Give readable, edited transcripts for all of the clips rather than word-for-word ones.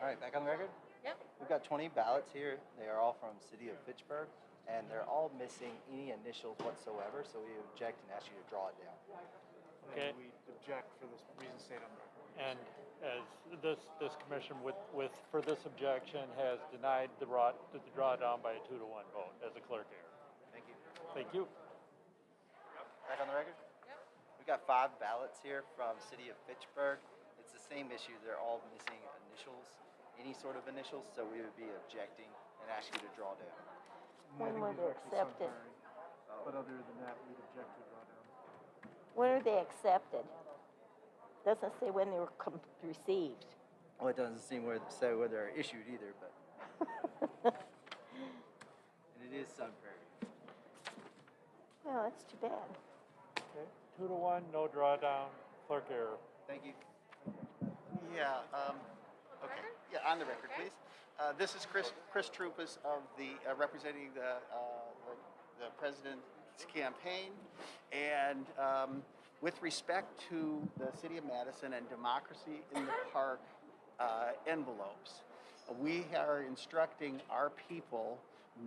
All right, back on the record? Yep. We've got 20 ballots here. They are all from City of Fitchburg, and they're all missing any initials whatsoever, so we object and ask you to draw it down. Okay. And we object for this reason stated on the record. And as this commission for this objection has denied the drawdown by a 2-1 vote as a clerk error. Thank you. Thank you. Back on the record? Yep. We've got 5 ballots here from City of Fitchburg. It's the same issue. They're all missing initials, any sort of initials, so we would be objecting and ask you to draw down. When were they accepted? But other than that, we'd object to drawdown. When are they accepted? Doesn't say when they were received. Well, it doesn't seem say where they're issued either, but. And it is Sun Prairie. Well, that's too bad. Okay. 2-1, no drawdown, clerk error. Thank you. Yeah, okay. Yeah, on the record, please. This is Chris Troupas of representing the president's campaign. And with respect to the City of Madison and Democracy in the Park envelopes, we are instructing our people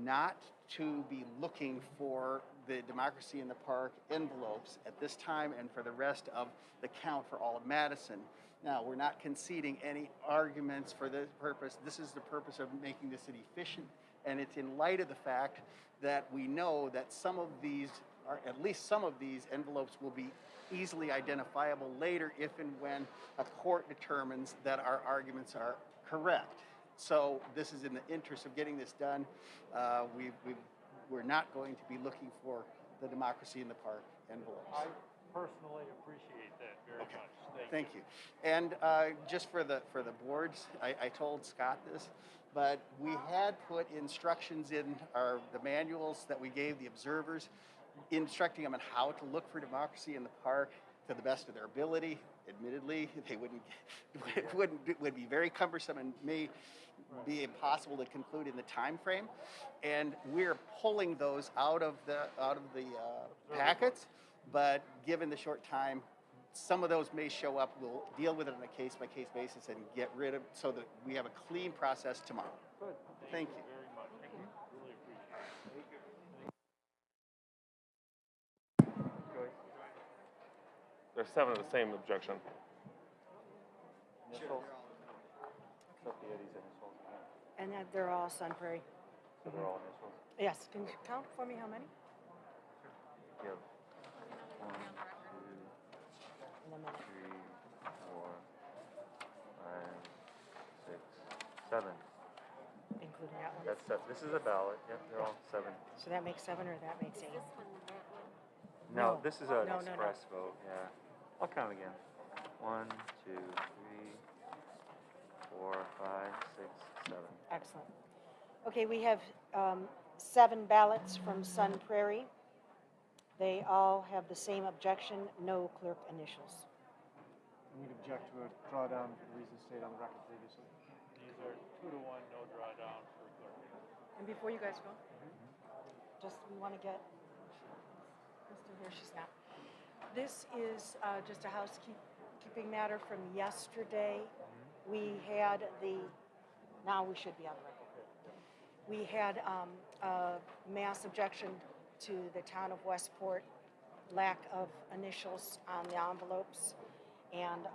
not to be looking for the Democracy in the Park envelopes at this time and for the rest of the count for all of Madison. Now, we're not conceding any arguments for this purpose. This is the purpose of making the city efficient, and it's in light of the fact that we know that some of these, or at least some of these envelopes will be easily identifiable later if and when a court determines that our arguments are correct. So this is in the interest of getting this done. We're not going to be looking for the Democracy in the Park envelopes. I personally appreciate that very much. Thank you. And just for the boards, I told Scott this, but we had put instructions in the manuals that we gave the observers, instructing them on how to look for democracy in the park to the best of their ability. Admittedly, they would be very cumbersome and may be impossible to conclude in the time frame. And we're pulling those out of the packets, but given the short time, some of those may show up. We'll deal with it on a case-by-case basis and get rid of, so that we have a clean process tomorrow. Good. Thank you. Very much. Really appreciate it. There's 7 of the same objection. Sure. And that they're all Sun Prairie. So they're all initials. Yes, can you count for me how many? You have 1, 2, In a minute. 3, 4, 5, 6, 7. Including that one. That's 7. This is a ballot. Yep, they're all 7. So that makes 7 or that makes 8? No, No. this is an No. express vote. Yeah. I'll count again. 1, 2, 3, 4, 5, 6, 7. Excellent. Okay, we have 7 ballots from Sun Prairie. They all have the same objection, no clerk initials. And we'd object to a drawdown for the reasons stated on the record previously. These are 2-1, no drawdown for clerk error. And before you guys go, just we want to get Mr. here. She's not. This is just a housekeeping matter from yesterday. We had now we should be on the record. We had a mass objection to the town of Westport lack of initials on the envelopes, and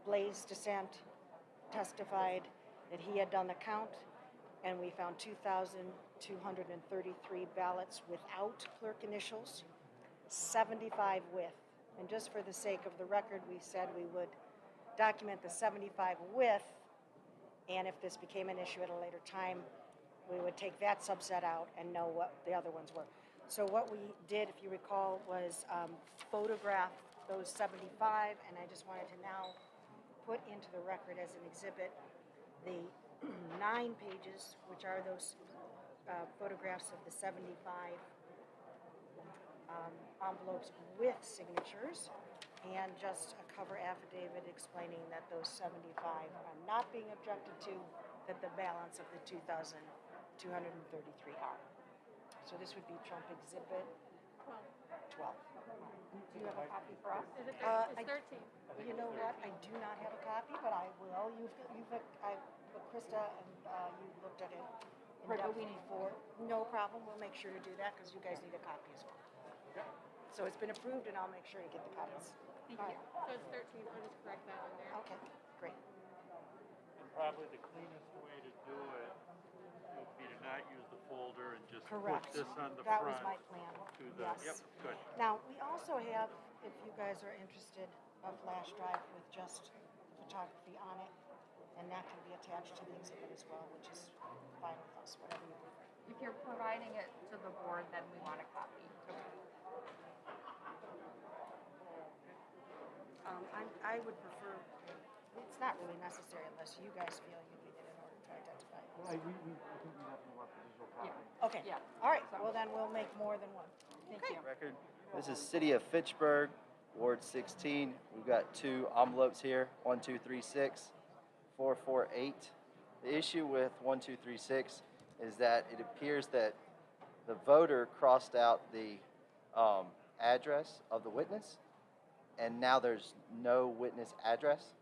Blaise Descent testified that he had done the count, and we found 2,233 ballots without clerk initials, 75 with. And just for the sake of the record, we said we would document the 75 with, and if this became an issue at a later time, we would take that subset out and know what the other ones were. So what we did, if you recall, was photograph those 75, and I just wanted to now put into the record as an exhibit the 9 pages, which are those photographs of the 75 envelopes with signatures, and just a cover affidavit explaining that those 75 are not being objected to, that the balance of the 2,233 are. So this would be Trump Exhibit 12. Do you have a copy for us? Is it I- it's 13? You know what, I do not have a copy, but I will. But Krista and you looked at it in Right, but depth we need- before. No problem, we'll make sure to do that, because you guys need a copy as well. So it's been approved, and I'll make sure you get the copies. Thank All you. So it's 13, I'll just correct that on there. Okay, great. And probably the cleanest way to do it would be to not use the folder and just Correct. put this on the That front. was my plan, To the, yep, yes. good. Now, we also have, if you guys are interested, a flash drive with just photography on it, and that can be attached to the exhibit as well, which is fine with us, whatever you prefer. If you're providing it to the board, then we want a copy. I would prefer, it's not really necessary unless you guys feel you need it in order to identify it. Well, I think we definitely want the visual copy. Okay, Yeah. all right, well then we'll make more than one. Thank you. Record. This is City of Fitchburg, Ward 16. We've got 2 envelopes here, 1236, 448. The issue with 1236 is that it appears that the voter crossed out the address of the witness, and now there's no witness address.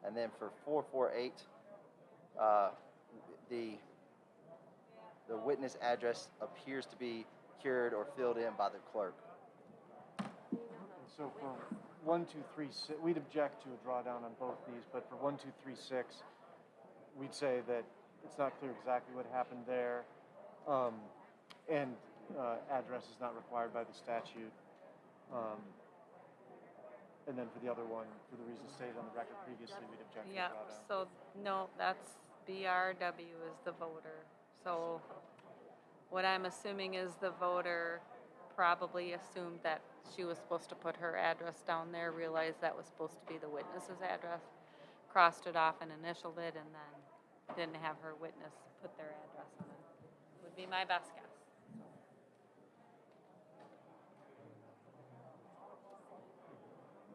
And then for 448, the witness address appears to be cured or filled in by the clerk. And so for 1236, we'd object to a drawdown on both these, but for 1236, we'd say that it's not clear exactly what happened there, and address is not required by the statute. And then for the other one, for the reasons stated on the record previously, we'd object to a Yeah, drawdown. so, no, that's BRW is the voter. So what I'm assuming is the voter probably assumed that she was supposed to put her address down there, realized that was supposed to be the witness's address, crossed it off and initialed it, and then didn't have her witness put their address on it. Would be my best guess.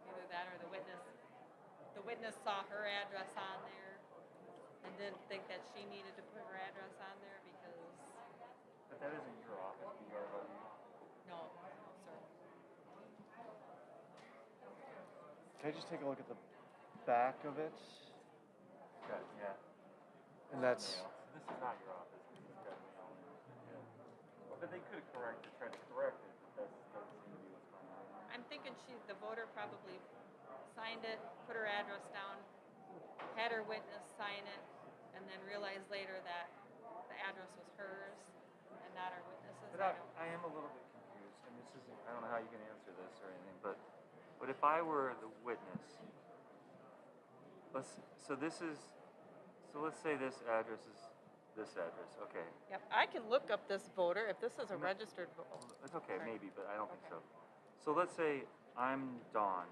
Either that or the witness saw her address on there and didn't think that she needed to put her address on there because, But that isn't your office, BRW. no, sir. Can I just take a look at the back of it? Okay, yeah. And that's, This is not your office, this is got mail in. Yeah. But they could correct it, try to correct it, but that doesn't seem to be what's going on. I'm thinking the voter probably signed it, put her address down, had her witness sign it, and then realized later that the address was hers and not her witness's. But I am a little bit confused, and this isn't, I don't know how you can answer this or anything, but if I were the witness, let's say this address is this address, okay. Yep, I can look up this voter, if this is a No. registered voter. It's okay, Sorry. maybe, but I don't think Okay. so. So let's say I'm Dawn,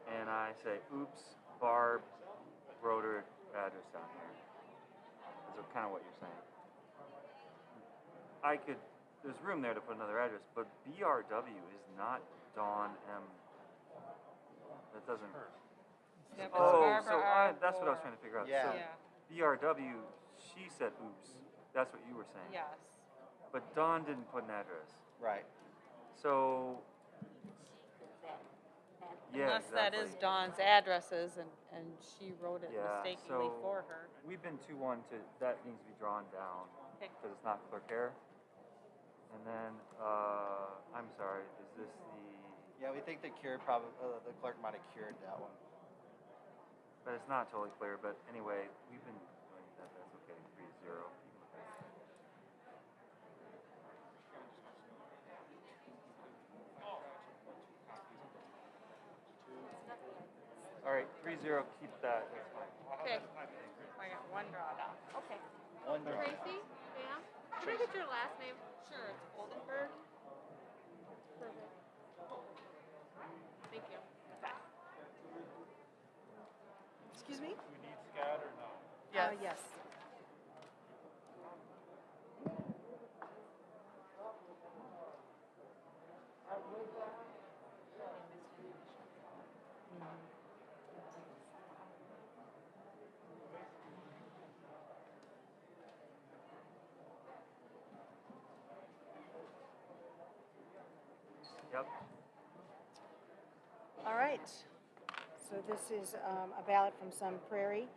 and I say, oops, Barb wrote her address down here. Is kind of what you're saying. There's room there to put another address, but BRW is not Dawn M. That doesn't. Yep, it's Oh, Barbara so R. that's what I was Gore. trying to figure out. Yeah. So Yeah, BRW, she said oops. That's what you were saying. yes. But Dawn didn't put an address. Right. So yeah, Unless that is exactly. Dawn's addresses and she wrote it Yeah, mistakenly so- for her. We've been 2-1 to that needs to be drawn down Okay. because it's not clerk error. And then I'm sorry, is this the? Yeah, we think the clerk might have cured that one. But it's not totally clear. But anyway, we've been doing that. That's okay. 3-0. All right, 3-0. Keep that. That's fine. Okay, I got one drawdown. Okay. One more. Tracy, ma'am, can I get your last name? Sure, it's Oldenburg. Perfect. Thank you. Excuse me? Do we need Scott or no? Yes. Yep. All right. So this is a ballot from Sun Prairie,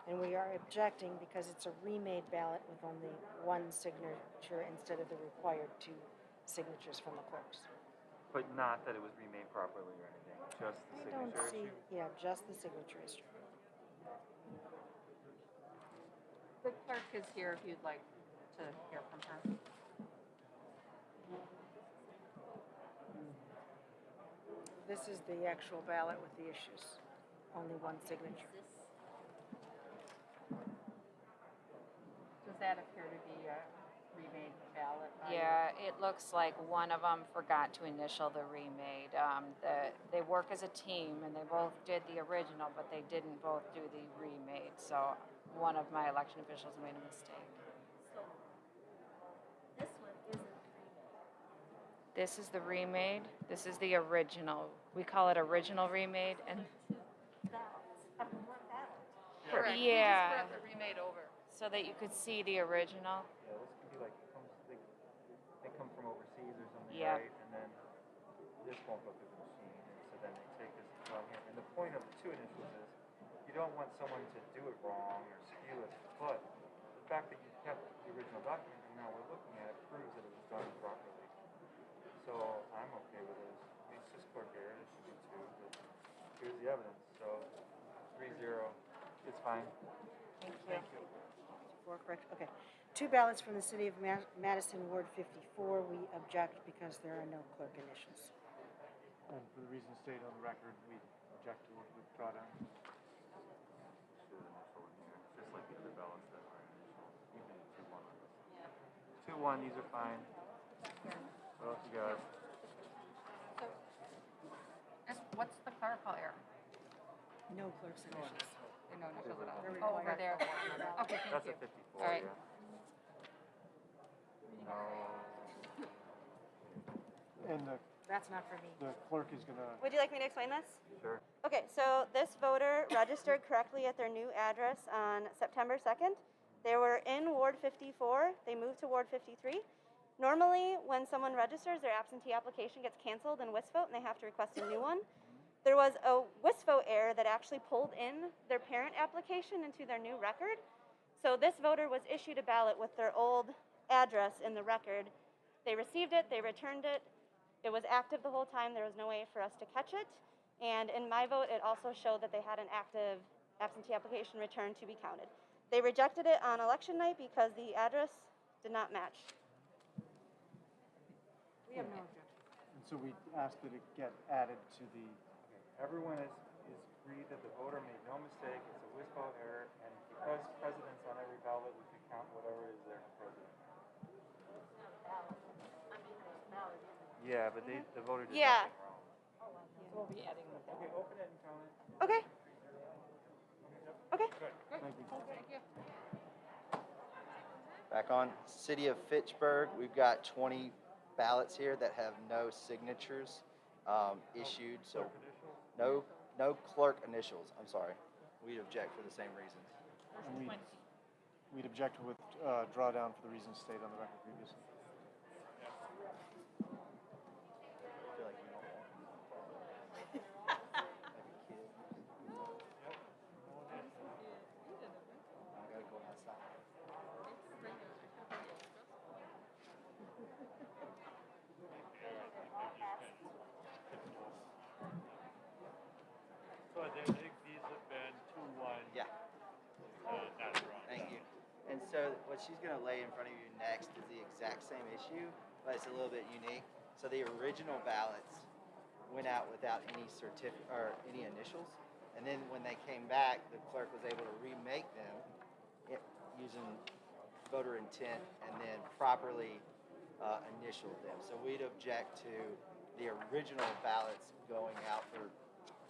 and we are objecting because it's a remade ballot with only one signature instead of the required two signatures from the clerks. But not that it was remade properly or anything, just the I don't signature see, issue? yeah, just the signature issue. The clerk is here if you'd like to hear from her. This is the actual ballot with the issues. Only one signature. Does that appear to be a remade ballot? Yeah, it looks like one of them forgot to initial the remade. They work as a team and they both did the original, but they didn't both do the remade. So one of my election officials made a mistake. So this one isn't remade. This is the remade. This is the original. We call it original remade. And Correct. We yeah, just brought the remade over. so that you could see the original. Yeah, this could be like, they come from overseas or something, Yeah. right? And then this won't go through the machine, and so then they take this from here. And the point of the two initials is, you don't want someone to do it wrong or skew it, but the fact that you kept the original document and now we're looking at it proves that it was done properly. So I'm okay with this. It's just clerk error, it should be two, but here's the evidence, so 3-0, it's fine. Thank you. Four correct, okay. Two ballots from the city of Madison, Ward 54. We object because there are no clerk initials. And for the reason stated on the record, we object to withdraw down. Should initial in here, just like the other ballots that are initial. You can do 2-1 on this. 2-1, these are fine. What else you got? What's the clerical error? No clerk's initials. There are no initials at all. They're Oh, over required there. for one ballot. Okay, That's thank a you. 54, All right. yeah. No. And That's not for me. the clerk is gonna, Would you like me to explain this? Sure. Okay, so this voter registered correctly at their new address on September 2nd. They were in Ward 54. They moved to Ward 53. Normally, when someone registers, their absentee application gets canceled in WISVote and they have to request a new one. There was a WISVote error that actually pulled in their parent application into their new record. So this voter was issued a ballot with their old address in the record. They received it, they returned it. It was active the whole time. There was no way for us to catch it. And in my vote, it also showed that they had an active absentee application returned to be counted. They rejected it on election night because the address did not match. We have no objection. and so we ask that it get added to the, Everyone is agreed that the voter made no mistake. It's a WISVote error, and because president's on every ballot, we can count whatever is there for president. Yeah, but the voter did Yeah. nothing wrong. We'll be adding the Okay, open it and count it. Okay. Okay. thank you. Thank you. Back on City of Fitchburg, we've got 20 ballots here that have no signatures issued. So no clerk initials. I'm sorry. We'd object for the same reasons. And we'd object to withdraw down for the reasons stated on the record previously. I feel like we don't want like a kid. I gotta go outside. So I think these have been 2-1. Yeah. Not wrong. Thank you. And so what she's going to lay in front of you next is the exact same issue, but it's a little bit unique. So the original ballots went out without any certificate or any initials, and then when they came back, the clerk was able to remake them using voter intent and then properly initialed them. So we'd object to the original ballots going out for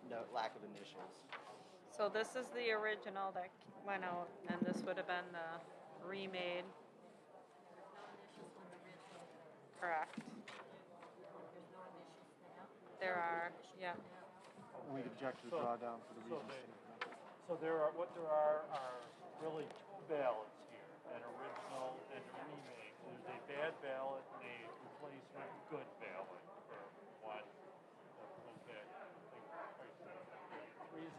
no lack of initials. So this is the original that went out, and this would have been the remade. Correct. There are, yeah. And we'd object to withdraw down for the reasons stated. So there are really two ballots here, an original and a remake. There's a bad ballot and a replacement good ballot one. Okay.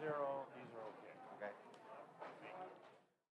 3-0, the